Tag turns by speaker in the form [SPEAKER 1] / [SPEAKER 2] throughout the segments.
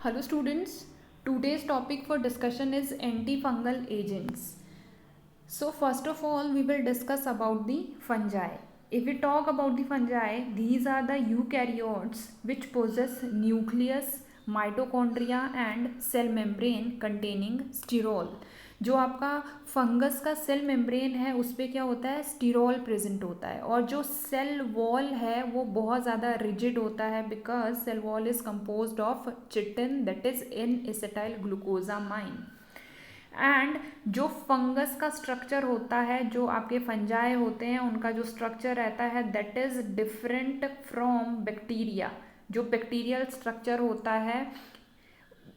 [SPEAKER 1] Hello students, today's topic for discussion is antifungal agents. So first of all we will discuss about the fungi. If we talk about the fungi, these are the eukaryotes which possess nucleus, mitochondria and cell membrane containing sterol. जो आपका fungus का cell membrane है उस पर क्या होता है, sterol present होता है, और जो सेल वॉल है वो बहुत ज़्यादा रिजिड होता है because cell wall is composed of chitin that is in acetyl glucosamine. And जो फंगस का स्ट्रक्चर होता है, जो आपके फंजाई होते हैं उनका जो स्ट्रक्चर रहता है that is different from bacteria. जो बैक्टीरियल स्ट्रक्चर होता है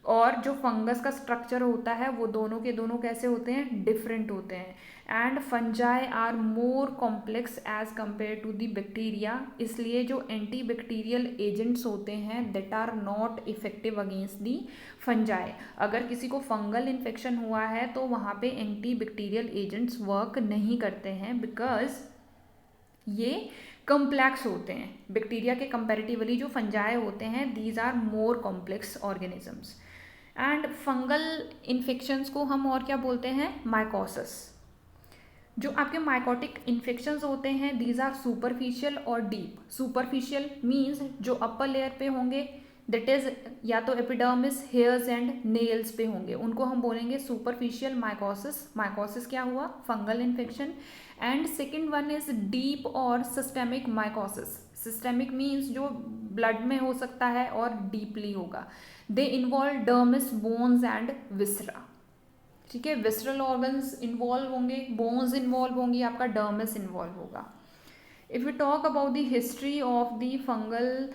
[SPEAKER 1] और जो फंगस का स्ट्रक्चर होता है वो दोनों के दोनों कैसे होते हैं, डिफरेंट होते हैं. And fungi are more complex as compared to the bacteria. इसलिए जो एंटी बैक्टीरियल एजेंट्स होते हैं that are not effective against the fungi. अगर किसी को फंगल इन्फेक्शन हुआ है तो वहाँ पे एंटी बैक्टीरियल एजेंट्स वर्क नहीं करते हैं बिकॉज ये कम्प्लेक्स होते हैं. बैक्टीरिया के कंपैरेटिवली जो फंजाई होते हैं these are more complex organisms. And fungal infections को हम और क्या बोलते हैं, माइकोसिस. जो आपके माइकोटिक इन्फेक्शंस होते हैं दीज आर सुपरफिशियल और डीप. सुपरफिशियल मीन्स जो अपर लेयर पे होंगे दैट इज या तो एपिडर्मिस, हेयर्स एंड नेल्स पे होंगे, उनको हम बोलेंगे सुपरफिशियल माइकोसिस. माइकोसिस क्या हुआ, fungal infection. And second one is deep और सिस्टेमिक माइकोसिस. सिस्टेमिक मीन्स जो ब्लड में हो सकता है और डीपली होगा. They involve dermis, bones and viscera. ठीक है, विसरल ऑर्गन्स इन्वॉल्व होंगे, बोन्स इन्वॉल्व होंगी, आपका डर्मिस इन्वॉल्व होगा. If you talk about the history of the fungal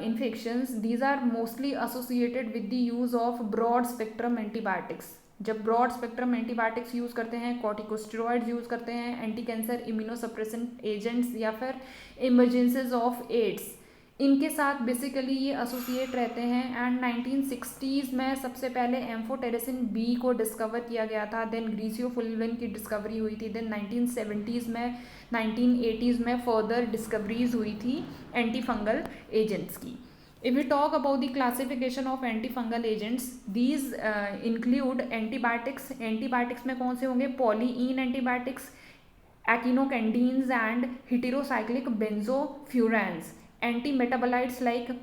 [SPEAKER 1] infections, these are mostly associated with the use of broad spectrum antibiotics. जब broad spectrum antibiotics use करते हैं, corticosteroids use करते हैं, anti cancer immunosuppressant agents या फिर emergencies of ads, इनके साथ basically ये एसोसिएट रहते हैं. एंड 1960s में सबसे पहले एम्फोटेरिसिन बी को डिस्कवर किया गया था. देन ग्रीसियोफुल्विन की डिस्कवरी हुई थी. देन 1970s में, 1980s में फर्दर डिस्कवरीज हुई थी एंटी फंगल एजेंट्स की. If we talk about the classification of antifungal agents, these include antibiotics. Antibiotics में कौन से होंगे, polyene antibiotics, echinocandins and heterocyclic benzofurans. Anti metabolites like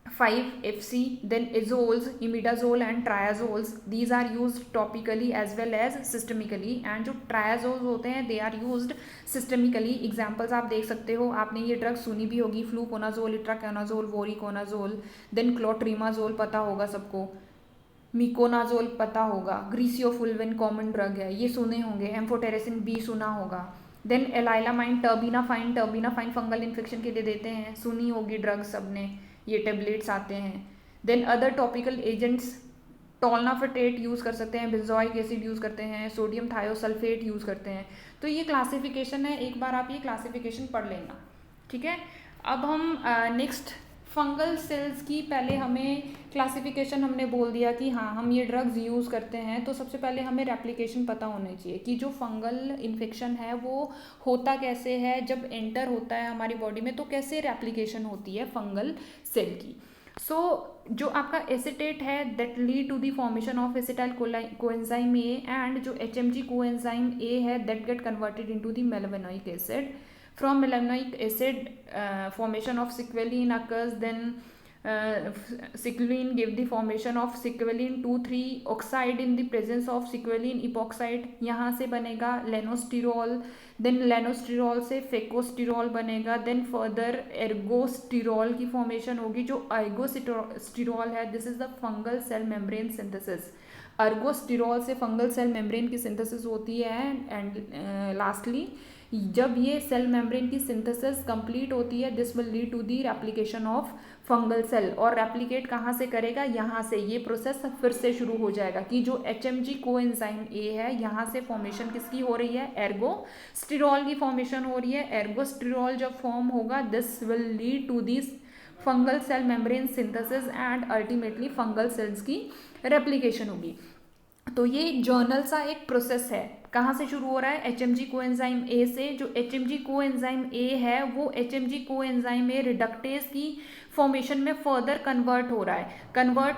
[SPEAKER 1] 5-FC, then azoles, imidazole and triazoles. These are used topically as well as systemically. And जो triazoles होते हैं they are used systemically. Examples आप देख सकते हो, आपने ये ड्रग सुनी भी होगी, fluconazole, itraconazole, voriconazole. Then clotrimazole पता होगा सबको, मिकोनाजोल पता होगा, ग्रीसियोफुल्विन कॉमन ड्रग है, ये सुने होंगे, एम्फोटेरिसिन बी सुना होगा. देन एलाइलामाइन, टर्बिनाफाइन फंगल इन्फेक्शन के लिए देते हैं, सुनी होगी ड्रग सबने, ये टेबलेट्स आते हैं. Then other topical agents, tolnaftate use कर सकते हैं, बेंजोइक एसिड यूज़ करते हैं, सोडियम थायोसल्फेट यूज़ करते हैं. तो ये क्लासिफिकेशन है, एक बार आप ये क्लासिफिकेशन पढ़ लेना. ठीक है, अब हम नेक्स्ट फंगल सेल्स की, पहले हमें क्लासिफिकेशन हमने बोल दिया कि हाँ हम ये ड्रग्स यूज़ करते हैं, तो सबसे पहले हमें रेप्लिकेशन पता होना चाहिए कि जो फंगल इन्फेक्शन है वो होता कैसे है, जब एंटर होता है हमारी बॉडी में तो कैसे रेप्लिकेशन होती है फंगल सेल की. सो जो आपका एसिटेट है that lead to the formation of acetyl coenzyme A, and जो HMG कोएंजाइम ए है that get converted into the mevalonic acid. From melanoic acid, formation of sequeline occurs. Then sequeline give the formation of sequeline 2,3 oxide in the presence of sequeline epoxide. यहाँ से बनेगा लेनोस्टिरॉल. Then लेनोस्टिरॉल से फेकोस्टिरॉल बनेगा. Then further एर्गोस्टिरॉल की formation होगी. जो ergosterol है this is the fungal cell membrane synthesis. Ergosterol से फंगल सेल मेम्ब्रेन की सिंथेसिस होती है. एंड लास्टली जब ये सेल मेम्ब्रेन की सिंथेसिस कंप्लीट होती है this will lead to the replication of fungal cell. और रेप्लिकेट कहाँ से करेगा, यहाँ से ये प्रोसेस फिर से शुरू हो जाएगा कि जो HMG कोएंजाइम ए है यहाँ से फॉर्मेशन किसकी हो रही है, एर्गोस्टिरॉल की फॉर्मेशन हो रही है. एर्गोस्टिरॉल जब फॉर्म होगा this will lead to this fungal cell membrane synthesis and ultimately fungal cells की रेप्लिकेशन होगी. तो ये जर्नल सा एक प्रोसेस है कहाँ से शुरू हो रहा है, HMG कोएंजाइम ए से। जो HMG कोएंजाइम ए है वो HMG कोएंजाइम ए रिडक्टेज की फॉर्मेशन में फर्दर कन्वर्ट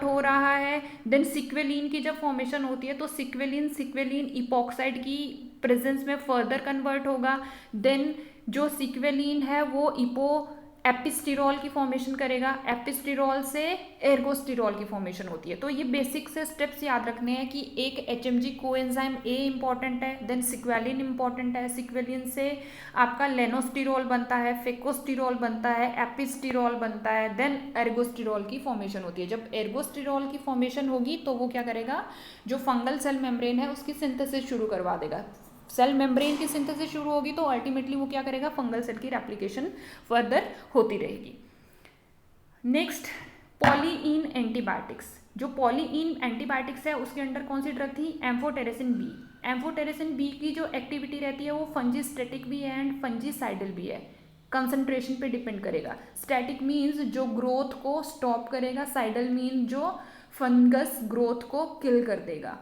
[SPEAKER 1] हो रहा है। देन सिक्वेलिन की जब फॉर्मेशन होती है तो सिक्वेलिन इपॉक्साइड की प्रेजेंस में फर्दर कन्वर्ट होगा। देन जो सिक्वेलिन है वो एपिस्टिरॉल की फॉर्मेशन करेगा, एपिस्टिरॉल से एर्गोस्टिरॉल की फॉर्मेशन होती है। तो ये बेसिक से स्टेप्स याद रखने हैं कि एक HMG कोएंजाइम ए इंपॉर्टेंट है, देन सिक्वेलिन इंपॉर्टेंट है, सिक्वेलिन से आपका लेनोस्टिरॉल बनता है, फेकोस्टिरॉल बनता है, एपिस्टिरॉल बनता है, देन एर्गोस्टिरॉल की फॉर्मेशन होती है। जब एर्गोस्टिरॉल की फॉर्मेशन होगी तो वो क्या करेगा, जो फंगल सेल मेम्ब्रेन है उसकी सिंथेसिस शुरू करवा देगा। सेल मेम्ब्रेन की सिंथेसिस शुरू होगी तो अल्टीमेटली वो क्या करेगा, फंगल सेल की रेप्लिकेशन फर्दर होती रहेगी। Next, polyene antibiotics. जो पॉलीइन एंटीबायोटिक्स है उसके अंडर कौन सी ड्रग थी, एम्फोटेरेसिन बी। एम्फोटेरेसिन बी की जो एक्टिविटी रहती है वो फंजीस्टेटिक भी है एंड फंजीसाइडल भी है, कंसंट्रेशन पे डिपेंड करेगा। स्टैटिक मीन्स जो ग्रोथ को स्टॉप करेगा, साइडल मीन जो फंगस ग्रोथ को किल कर देगा।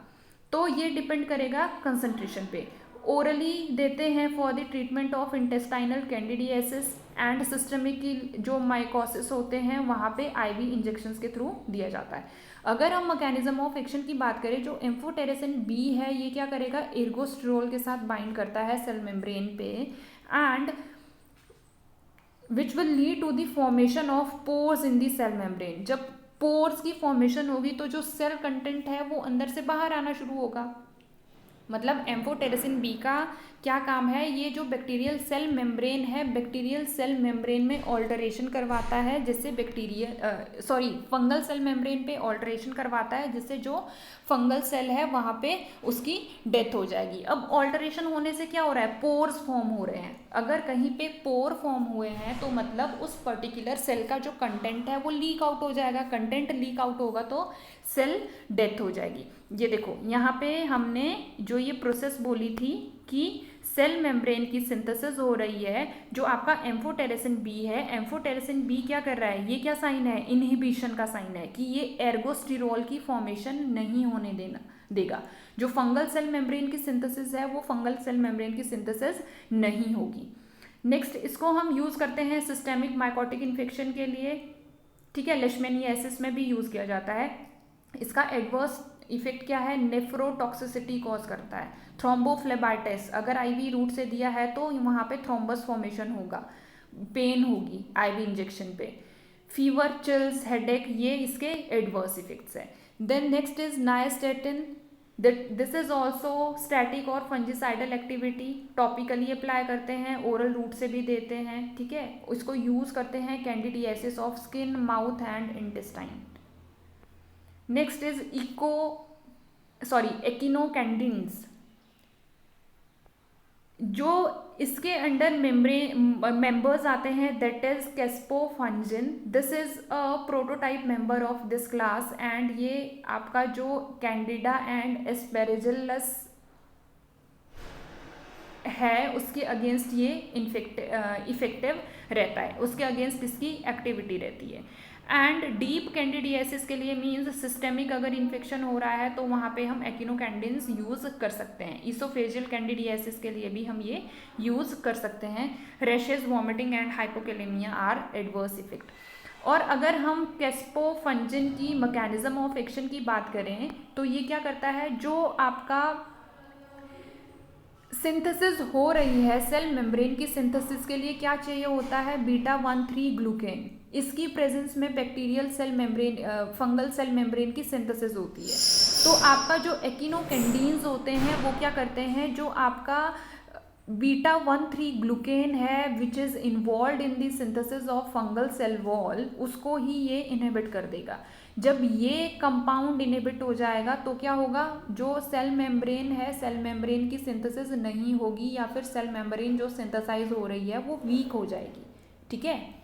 [SPEAKER 1] तो ये डिपेंड करेगा कंसंट्रेशन पे। ओरली देते हैं for the treatment of intestinal candidiasis and systemic की जो माइकोसिस होते हैं वहाँ पे IV इंजेक्शंस के थ्रू दिया जाता है। अगर हम मैकेनिज्म ऑफ एक्शन की बात करें, जो एम्फोटेरेसिन बी है ये क्या करेगा, एर्गोस्टिरोल के साथ बाइंड करता है सेल मेम्ब्रेन पे and which will lead to the formation of pores in the cell membrane. जब पोर्स की फॉर्मेशन होगी तो जो सेल कंटेंट है वो अंदर से बाहर आना शुरू होगा। मतलब एम्फोटेरेसिन बी का क्या काम है, ये जो बैक्टीरियल सेल मेम्ब्रेन है, बैक्टीरियल सेल मेम्ब्रेन में ऑल्टरेशन करवाता है, जिससे फंगल सेल मेम्ब्रेन पे ऑल्टरेशन करवाता है, जिससे जो फंगल सेल है वहाँ पे उसकी डेथ हो जाएगी। अब ऑल्टरेशन होने से क्या हो रहा है, पोर्स फॉर्म हो रहे हैं। अगर कहीं पे पोर फॉर्म हुए हैं तो मतलब उस पर्टिकुलर सेल का जो कंटेंट है वो लीक आउट हो जाएगा। कंटेंट लीक आउट होगा तो सेल डेथ हो जाएगी। ये देखो यहाँ पे हमने जो ये प्रोसेस बोली थी कि सेल मेम्ब्रेन की सिंथेसिस हो रही है, जो आपका एम्फोटेरेसिन बी है, एम्फोटेरेसिन बी क्या कर रहा है, ये क्या साइन है, इनहिबिशन का साइन है कि ये एर्गोस्टिरोल की फॉर्मेशन नहीं होने देगा। जो फंगल सेल मेम्ब्रेन की सिंथेसिस है वो फंगल सेल मेम्ब्रेन की सिंथेसिस नहीं होगी। नेक्स्ट, इसको हम यूज़ करते हैं सिस्टेमिक माइकोटिक इन्फेक्शन के लिए, ठीक है, लेशमैनियासिस में भी यूज़ किया जाता है। इसका एडवर्स इफेक्ट क्या है, नेफ्रोटॉक्सिसिटी कॉज करता है। थ्रोम्बोफ्लेबाइटिस, अगर IV रूट से दिया है तो वहाँ पे थ्रोम्बस फॉर्मेशन होगा, पेन होगी IV इंजेक्शन पे। फीवर, चिल्स, हेडेक, ये इसके एडवर्स इफेक्ट्स है। Then next is nystatin. This is also static और फंजीसाइडल एक्टिविटी, टॉपिकली अप्लाई करते हैं, ओरल रूट से भी देते हैं, ठीक है। इसको यूज करते हैं candidiasis of skin, mouth and intestine. Next is echinocandins. जो इसके अंडर मेंबर्स आते हैं, that is caspofungin. This is a prototype member of this class and ये आपका जो कैंडिडा एंड एस्पेरिजिलस है उसके अगेंस्ट ये इफेक्टिव रहता है, उसके अगेंस्ट इसकी एक्टिविटी रहती है। एंड डीप कैंडिडियासिस के लिए मींस सिस्टेमिक अगर इन्फेक्शन हो रहा है तो वहाँ पे हम एकिनोकैंडिन्स यूज़ कर सकते हैं। इसोफेजियल कैंडिडियासिस के लिए भी हम ये यूज़ कर सकते हैं। Rashes, vomiting and hypokalemia are adverse effect. और अगर हम कैस्पोफंजिन की मैकेनिज्म ऑफ एक्शन की बात करें तो ये क्या करता है, जो आपका सिंथेसिस हो रही है सेल मेम्ब्रेन की सिंथेसिस के लिए क्या चाहिए होता है, β13 ग्लूकेन। इसकी प्रेजेंस में bacterial cell membrane, fungal cell membrane की सिंथेसिस होती है। तो आपका जो एकिनोकैंडीन्स होते हैं वो क्या करते हैं, जो आपका β13 ग्लूकेन है which is involved in the synthesis of fungal cell wall, उसको ही ये इनहिबिट कर देगा। जब ये कंपाउंड इनहिबिट हो जाएगा तो क्या होगा, जो सेल मेम्ब्रेन है, सेल मेम्ब्रेन की सिंथेसिस नहीं होगी या फिर सेल मेम्ब्रेन जो सिंथेसाइज हो रही है वो वीक हो जाएगी, ठीक है।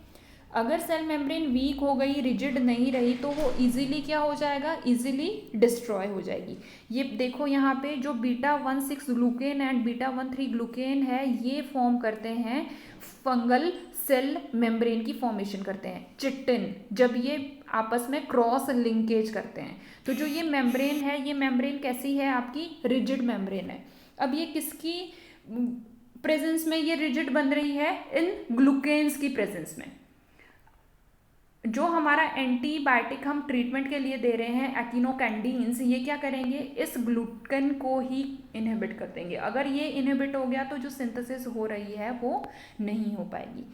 [SPEAKER 1] अगर सेल मेम्ब्रेन वीक हो गई, रिजिड नहीं रही, तो वो इजीली क्या हो जाएगा, इजीली डिस्ट्रॉय हो जाएगी। ये देखो यहाँ पे जो β16 ग्लूकेन एंड β13 ग्लूकेन है ये फॉर्म करते हैं, फंगल सेल मेम्ब्रेन की फॉर्मेशन करते हैं, चिटिन, जब ये आपस में क्रॉस लिंकेज करते हैं। तो जो ये मेम्ब्रेन है, ये मेम्ब्रेन कैसी है, आपकी रिजिड मेम्ब्रेन है। अब ये किसकी प्रेजेंस में ये रिजिड बन रही है? इन ग्लूकेन्स की प्रेजेंस में। जो हमारा एंटीबायोटिक हम ट्रीटमेंट के लिए दे रहे हैं एकिनोकैंडीन्स, ये क्या करेंगे? इस ग्लूकन को ही इनहिबिट कर देंगे। अगर ये इनहिबिट हो गया तो जो सिंथेसिस हो रही है वो नहीं हो पाएगी।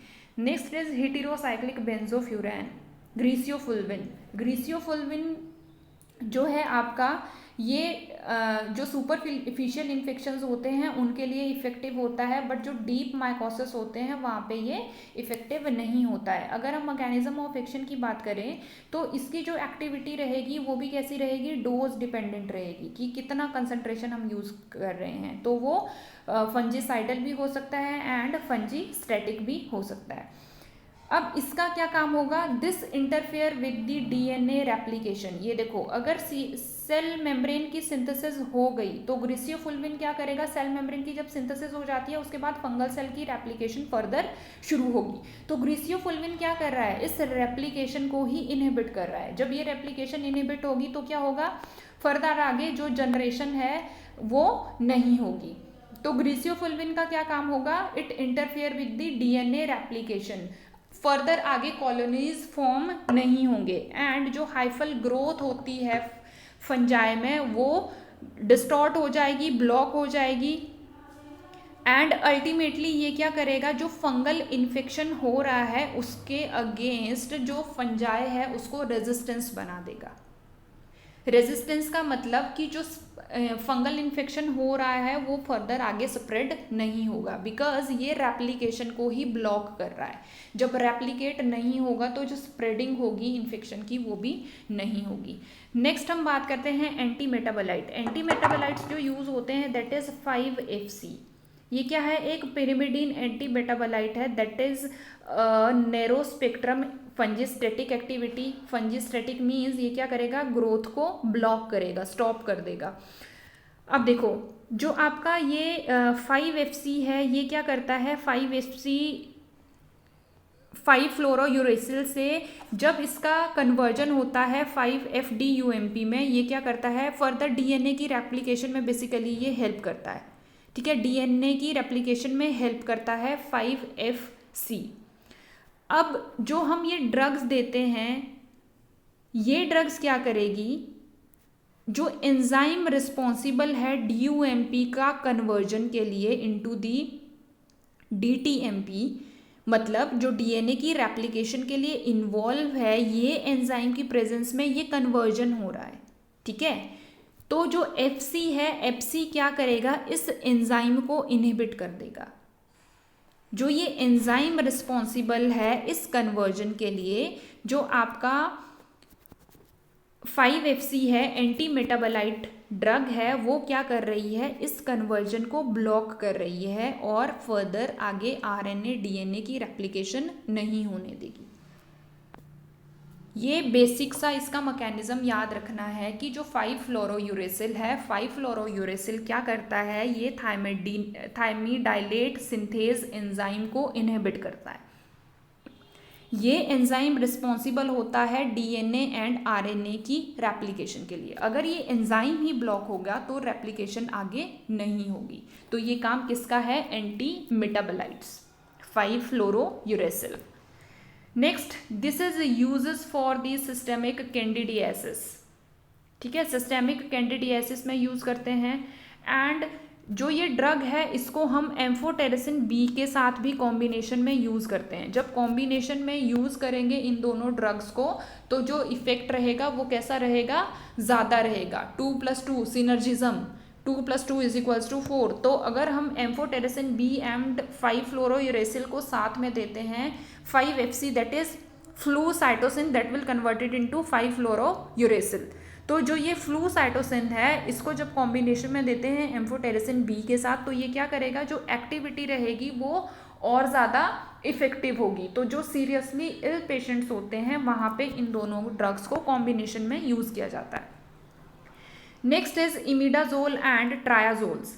[SPEAKER 1] Next is heterocyclic benzofuran, griseofulvin. Griseofulvin जो है आपका ये जो सुपरफिशियल इन्फेक्शंस होते हैं उनके लिए इफेक्टिव होता है, बट जो डीप माइकोसिस होते हैं वहाँ पे ये इफेक्टिव नहीं होता है। अगर हम मैकेनिज्म ऑफ एक्शन की बात करें तो इसकी जो एक्टिविटी रहेगी वो भी कैसी रहेगी? डोज डिपेंडेंट रहेगी कि कितना कंसंट्रेशन हम यूज़ कर रहे हैं। तो वो फंजीसाइडल भी हो सकता है एंड फंजीस्टैटिक भी हो सकता है। अब इसका क्या काम होगा? This interfere with the DNA replication. ये देखो, अगर सेल मेम्ब्रेन की सिंथेसिस हो गई तो ग्रीसियोफुल्विन क्या करेगा? सेल मेम्ब्रेन की जब सिंथेसिस हो जाती है उसके बाद फंगल सेल की रेप्लिकेशन फर्दर शुरू होगी। तो ग्रीसियोफुल्विन क्या कर रहा है? इस रेप्लिकेशन को ही इनहिबिट कर रहा है। जब ये रेप्लिकेशन इनहिबिट होगी तो क्या होगा? फर्दर आगे जो जनरेशन है वो नहीं होगी। तो ग्रीसियोफुल्विन का क्या काम होगा? It interfere with the DNA replication. Further आगे कॉलोनीज फॉर्म नहीं होंगे एंड जो हाइफल ग्रोथ होती है फंजाई में वो डिस्टॉर्ट हो जाएगी, ब्लॉक हो जाएगी एंड अल्टीमेटली ये क्या करेगा? जो फंगल इन्फेक्शन हो रहा है उसके अगेंस्ट जो फंजाई है उसको रेजिस्टेंस बना देगा। रेजिस्टेंस का मतलब कि जो फंगल इन्फेक्शन हो रहा है वो फर्दर आगे स्प्रेड नहीं होगा, बिकॉज ये रेप्लिकेशन को ही ब्लॉक कर रहा है। जब रेप्लिकेट नहीं होगा तो जो स्प्रेडिंग होगी इन्फेक्शन की वो भी नहीं होगी। नेक्स्ट हम बात करते हैं एंटी मेटाबोलाइट। एंटी मेटाबोलाइट्स जो यूज होते हैं दैट इज 5-FC। ये क्या है? एक पिरिमिडीन एंटी मेटाबोलाइट है that is narrow spectrum fungistatic activity. Fungistatic means ये क्या करेगा? ग्रोथ को ब्लॉक करेगा, स्टॉप कर देगा। अब देखो, जो आपका ये 5-FC है ये क्या करता है? 5-FC 5-फ्लोरोयूरेसिल से जब इसका कन्वर्जन होता है 5-FDUMP में, ये क्या करता है? फर्दर डीएनए की रेप्लिकेशन में बेसिकली ये हेल्प करता है। ठीक है, डीएनए की रेप्लिकेशन में हेल्प करता है 5-FC। अब जो हम ये ड्रग्स देते हैं, ये ड्रग्स क्या करेगी? जो एंजाइम रिस्पॉन्सिबल है DUMP का कन्वर्जन के लिए इनटू दी DTMP, मतलब जो डीएनए की रेप्लिकेशन के लिए इन्वॉल्व है, ये एंजाइम की प्रेजेंस में ये कन्वर्जन हो रहा है। ठीक है, तो जो FC है, FC क्या करेगा? इस एंजाइम को इनहिबिट कर देगा। जो ये एंजाइम रिस्पॉन्सिबल है इस कन्वर्जन के लिए, जो आपका 5-FC है, एंटी मेटाबोलाइट ड्रग है, वो क्या कर रही है? इस कन्वर्जन को ब्लॉक कर रही है और फर्दर आगे RNA DNA की रेप्लिकेशन नहीं होने देगी। ये बेसिक सा इसका मैकेनिज्म याद रखना है कि जो 5-फ्लोरोयूरेसिल है, 5-फ्लोरोयूरेसिल क्या करता है? ये थायमिडाइलेट सिंथेज एंजाइम को इनहिबिट करता है। ये एंजाइम रिस्पॉन्सिबल होता है डीएनए एंड RNA की रेप्लिकेशन के लिए। अगर ये एंजाइम ही ब्लॉक होगा तो रेप्लिकेशन आगे नहीं होगी। तो ये काम किसका है? Anti metabolites five fluorouracil. Next, this is uses for the systemic candidiasis. ठीक है, सिस्टेमिक कैंडिडियासिस में यूज करते हैं एंड जो ये ड्रग है इसको हम एम्फोटेरिसिन B के साथ भी कॉम्बिनेशन में यूज़ करते हैं। जब कॉम्बिनेशन में यूज़ करेंगे इन दोनों ड्रग्स को तो जो इफेक्ट रहेगा वो कैसा रहेगा? ज़्यादा रहेगा। 2+2 सिनर्जिज्म, 2+2 = 4। तो अगर हम एम्फोटेरिसिन B एंड 5-फ्लोरोयूरेसिल को साथ में देते हैं 5-FC that is flucytosine that will converted into five fluorouracil. तो जो ये फ्लूसाइटोसिन है इसको जब कॉम्बिनेशन में देते हैं एम्फोटेरिसिन B के साथ तो ये क्या करेगा? जो एक्टिविटी रहेगी वो और ज़्यादा इफेक्टिव होगी। तो जो सीरियसली इल पेशेंट्स होते हैं वहाँ पे इन दोनों ड्रग्स को कॉम्बिनेशन में यूज़ किया जाता है। Next is imidazole and triazoles.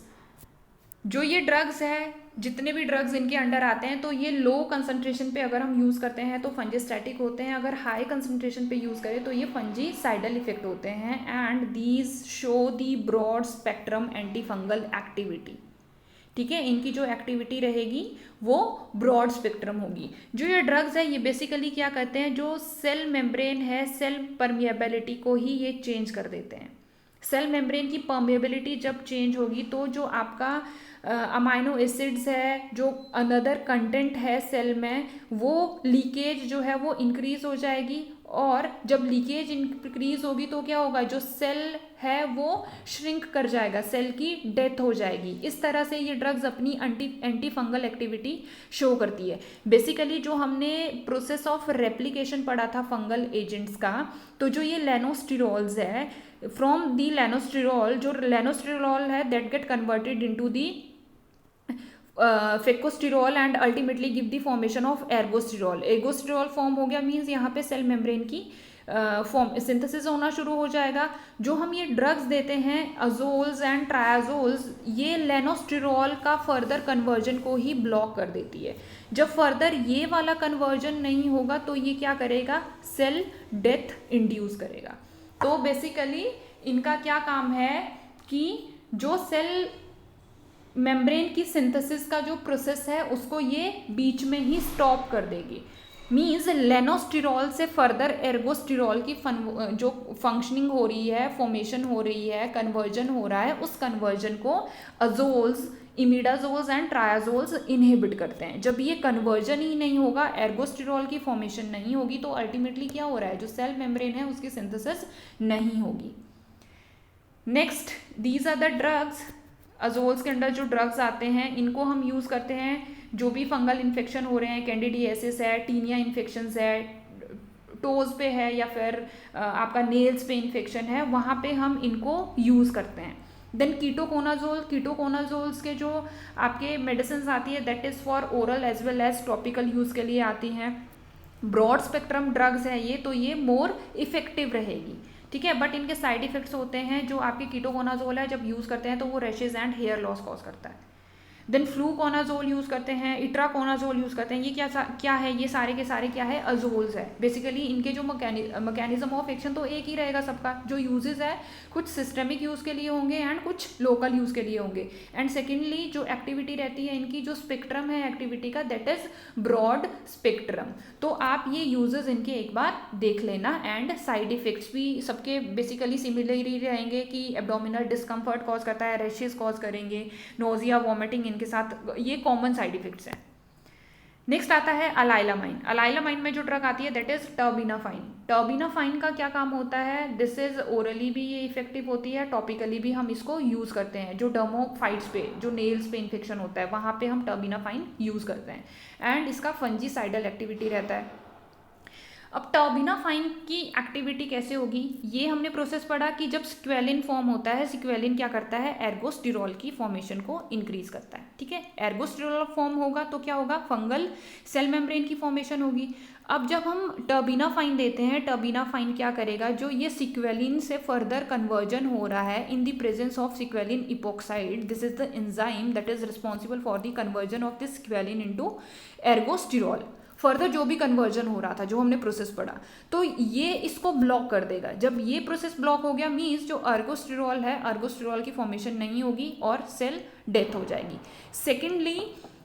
[SPEAKER 1] जो ये ड्रग्स है जितने भी ड्रग्स इनके अंडर आते हैं तो ये लो कंसंट्रेशन पे अगर हम यूज़ करते हैं तो फंजीस्टैटिक होते हैं, अगर हाई कंसंट्रेशन पे यूज़ करें तो ये फंजीसाइडल इफेक्ट होते हैं। And these show the broad spectrum anti fungal activity. ठीक है, इनकी जो एक्टिविटी रहेगी वो ब्रॉड स्पेक्ट्रम होगी। जो ये ड्रग्स है ये बेसिकली क्या करते हैं, जो सेल मेम्ब्रेन है, सेल परमिएबिलिटी को ही ये चेंज कर देते हैं। सेल मेम्ब्रेन की परमिएबिलिटी जब चेंज होगी तो जो आपका अमाइनो एसिड्स है, जो अनदर कंटेंट है सेल में, वो लीकेज जो है वो इंक्रीज हो जाएगी। और जब लीकेज इंक्रीज होगी तो क्या होगा, जो सेल है वो श्रिंक कर जाएगा, सेल की डेथ हो जाएगी। इस तरह से ये ड्रग्स अपनी एंटी फंगल एक्टिविटी शो करती है। बेसिकली जो हमने प्रोसेस ऑफ रेप्लिकेशन पढ़ा था फंगल एजेंट्स का, तो जो ये लेनोस्टिरोल्स है, फ्रॉम दी लेनोस्टिरोल, जो लेनोस्टिरोल है that get converted into the fecosterol and ultimately give the formation of ergosterol. Ergosterol form हो गया मीन्स यहाँ पे सेल मेम्ब्रेन की फॉर्म सिंथेसिस होना शुरू हो जाएगा। जो हम ये ड्रग्स देते हैं अजोल्स एंड ट्रायाजोल्स, ये लेनोस्टिरोल का फर्दर कन्वर्जन को ही ब्लॉक कर देती है। जब फर्दर ये वाला कन्वर्जन नहीं होगा तो ये क्या करेगा, सेल डेथ इंड्यूस करेगा। तो बेसिकली इनका क्या काम है कि जो सेल मेम्ब्रेन की सिंथेसिस का जो प्रोसेस है उसको ये बीच में ही स्टॉप कर देगी। मीन्स लेनोस्टिरोल से फर्दर एर्गोस्टिरोल की जो फंक्शनिंग हो रही है, फॉर्मेशन हो रही है, कन्वर्जन हो रहा है, उस कन्वर्जन को अजोल्स, इमिडाजोल्स एंड ट्रायाजोल्स इनहिबिट करते हैं। जब ये कन्वर्जन ही नहीं होगा, एर्गोस्टिरोल की फॉर्मेशन नहीं होगी, तो अल्टीमेटली क्या हो रहा है, जो सेल मेम्ब्रेन है उसकी सिंथेसिस नहीं होगी। Next, these are the drugs. Azoles के अंदर जो ड्रग्स आते हैं इनको हम यूज़ करते हैं जो भी फंगल इन्फेक्शन हो रहे हैं, कैंडिडियासिस है, टीनिया इन्फेक्शंस है, टोज पे है, या फिर आपका नेल्स पे इन्फेक्शन है, वहाँ पे हम इनको यूज़ करते हैं। देन कीटोकोनाजोल, कीटोकोनाजोल्स के जो आपके मेडिसिन आती है that is for oral as well as topical use के लिए आती हैं। ब्रॉड स्पेक्ट्रम ड्रग्स है ये, तो ये मोर इफेक्टिव रहेगी। ठीक है, बट इनके साइड इफेक्ट्स होते हैं। जो आपके कीटोकोनाजोल है जब यूज़ करते हैं तो वो rashes and hair loss cause करता है। देन फ्लूकोनाजोल यूज़ करते हैं, इट्राकोनाजोल यूज़ करते हैं। ये क्या है, ये सारे के सारे क्या है, अजोल्स है। बेसिकली इनके जो मैकेनिज्म ऑफ एक्शन तो एक ही रहेगा सबका। जो यूजेस है कुछ सिस्टमिक यूज़ के लिए होंगे एंड कुछ लोकल यूज़ के लिए होंगे। एंड सेकेंडली जो एक्टिविटी रहती है इनकी, जो स्पेक्ट्रम है एक्टिविटी का, दैट इज ब्रॉड स्पेक्ट्रम। तो आप ये यूजेस इनके एक बार देख लेना। एंड साइड इफेक्ट्स भी सबके बेसिकली सिमिलरली रहेंगे कि एब्डोमिनल डिस्कम्फर्ट कॉज करता है, रैशेस कॉज करेंगे, नोजिया, वॉमिटिंग इनके साथ, ये कॉमन साइड इफेक्ट्स हैं। नेक्स्ट आता है अलाइलामाइन। अलाइलामाइन में जो ड्रग आती है दैट इज टर्बिनाफाइन। टर्बिनाफाइन का क्या काम होता है, दिस इज ओरली भी ये इफेक्टिव होती है, टॉपिकली भी हम इसको यूज करते हैं। जो डर्मोफाइट्स पे, जो नेल्स पे इन्फेक्शन होता है वहां पे हम टर्बिनाफाइन यूज करते हैं। एंड इसका फंजीसाइडल एक्टिविटी रहता है। अब टर्बिनाफाइन की एक्टिविटी कैसे होगी, ये हमने प्रोसेस पढ़ा कि जब सिक्वेलिन फॉर्म होता है, सिक्वेलिन क्या करता है, एर्गोस्टिरोल की फॉर्मेशन को इंक्रीज करता है। ठीक है, एर्गोस्टिरोल फॉर्म होगा तो क्या होगा, फंगल सेल मेम्ब्रेन की फॉर्मेशन होगी। अब जब हम टर्बिनाफाइन देते हैं, टर्बिनाफाइन क्या करेगा, जो ये सिक्वेलिन से फर्दर कन्वर्जन हो रहा है in the presence of squalene epoxide, this is the enzyme that is responsible for the conversion of this squalene into ergosterol. Further जो भी कन्वर्जन हो रहा था, जो हमने प्रोसेस पढ़ा, तो ये इसको ब्लॉक कर देगा। जब ये प्रोसेस ब्लॉक हो गया मीन्स जो अर्गोस्टिरोल है, अर्गोस्टिरोल की फॉर्मेशन नहीं होगी और सेल डेथ हो जाएगी। सेकेंडली,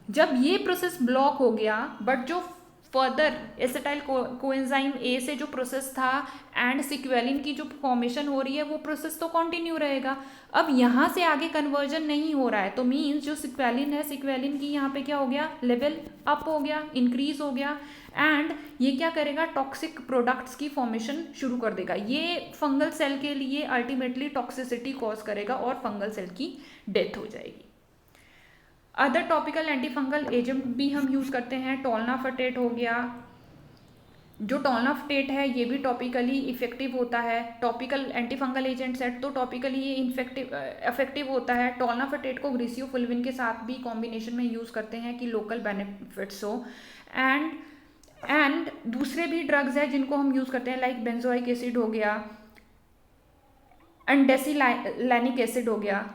[SPEAKER 1] जब ये प्रोसेस ब्लॉक हो गया बट जो फर्दर एसिटाइल कोएंजाइम ए से जो प्रोसेस था एंड सिक्वेलिन की जो फॉर्मेशन हो रही है वो प्रोसेस तो कंटिन्यू रहेगा। अब यहाँ से आगे कन्वर्जन नहीं हो रहा है तो मीन्स जो सिक्वेलिन है, सिक्वेलिन की यहाँ पे क्या हो गया, लेवल अप हो गया, इंक्रीज हो गया। एंड ये क्या करेगा, टॉक्सिक प्रोडक्ट्स की फॉर्मेशन शुरू कर देगा। ये फंगल सेल के लिए अल्टीमेटली टॉक्सिसिटी कॉज करेगा और फंगल सेल की डेथ हो जाएगी। Other topical anti fungal agent भी हम यूज़ करते हैं। टोलनाफटेट हो गया, जो टोलनाफटेट है ये भी टॉपिकली इफेक्टिव होता है। टॉपिकल एंटी फंगल एजेंट्स है तो टॉपिकली ये इफेक्टिव होता है। टोलनाफटेट को ग्रीसियोफुल्विन के साथ भी कॉम्बिनेशन में यूज़ करते हैं कि लोकल बेनिफिट्स हो। एंड दूसरे भी ड्रग्स है जिनको हम यूज़ करते हैं लाइक बेंजोइक एसिड हो गया, एंडेसिलैनिक एसिड हो गया,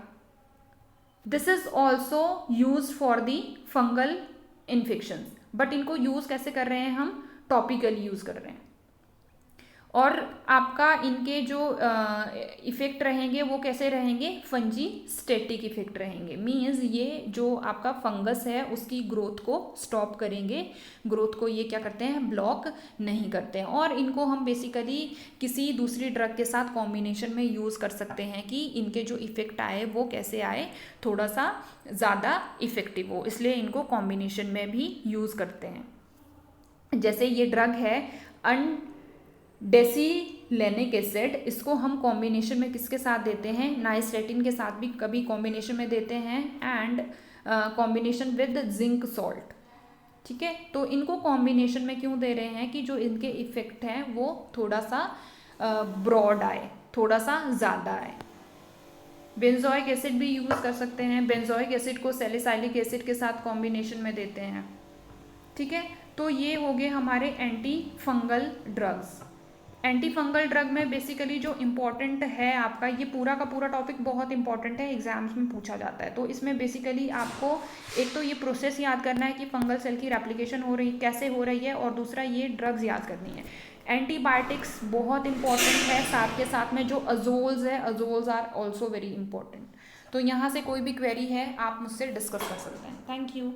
[SPEAKER 1] this is also use for the fungal infection, but इनको यूज कैसे कर रहे हैं हम, टॉपिकली यूज कर रहे हैं। और आपका इनके जो इफ़ेक्ट रहेंगे वो कैसे रहेंगे, फंजी स्टेटिक इफ़ेक्ट रहेंगे। मीन्स ये जो आपका फंगस है उसकी ग्रोथ को स्टॉप करेंगे, ग्रोथ को ये क्या करते हैं, ब्लॉक नहीं करते हैं। और इनको हम बेसिकली किसी दूसरी ड्रग के साथ कॉम्बिनेशन में यूज़ कर सकते हैं कि इनके जो इफ़ेक्ट आए वो कैसे आए, थोड़ा सा ज़्यादा इफ़ेक्टिव हो, इसलिए इनको कॉम्बिनेशन में भी यूज़ करते हैं। जैसे ये ड्रग है डेसिलेनिक एसिड, इसको हम कॉम्बिनेशन में किसके साथ देते हैं, नाइस्टेटिन के साथ भी कभी कॉम्बिनेशन में देते हैं, and combination with zinc salt. ठीक है, तो इनको कॉम्बिनेशन में क्यों दे रहे हैं कि जो इनके इफेक्ट हैं वो थोड़ा सा ब्रॉड आए, थोड़ा सा ज़्यादा आए। बेंजोइक एसिड भी यूज़ कर सकते हैं, बेंजोइक एसिड को सैलिसाइलिक एसिड के साथ कॉम्बिनेशन में देते हैं। ठीक है, तो ये हो गए हमारे anti fungal drugs. Anti fungal drug में बेसिकली जो इम्पॉर्टेंट है आपका, ये पूरा का पूरा टॉपिक बहुत इंपॉर्टेंट है, एग्जाम्स में पूछा जाता है। तो इसमें बेसिकली आपको एक तो ये प्रोसेस याद करना है कि फंगल सेल की रेप्लिकेशन हो रही कैसे हो रही है, और दूसरा ये ड्रग्स याद करनी है। एंटीबायोटिक्स बहुत इंपॉर्टेंट है, साथ के साथ में जो अजोल्स है, अजोल्स आर ऑल्सो वेरी इंपॉर्टेंट। तो यहाँ से कोई भी क्वेरी है आप मुझसे डिस्कस कर सकते हैं। Thank you.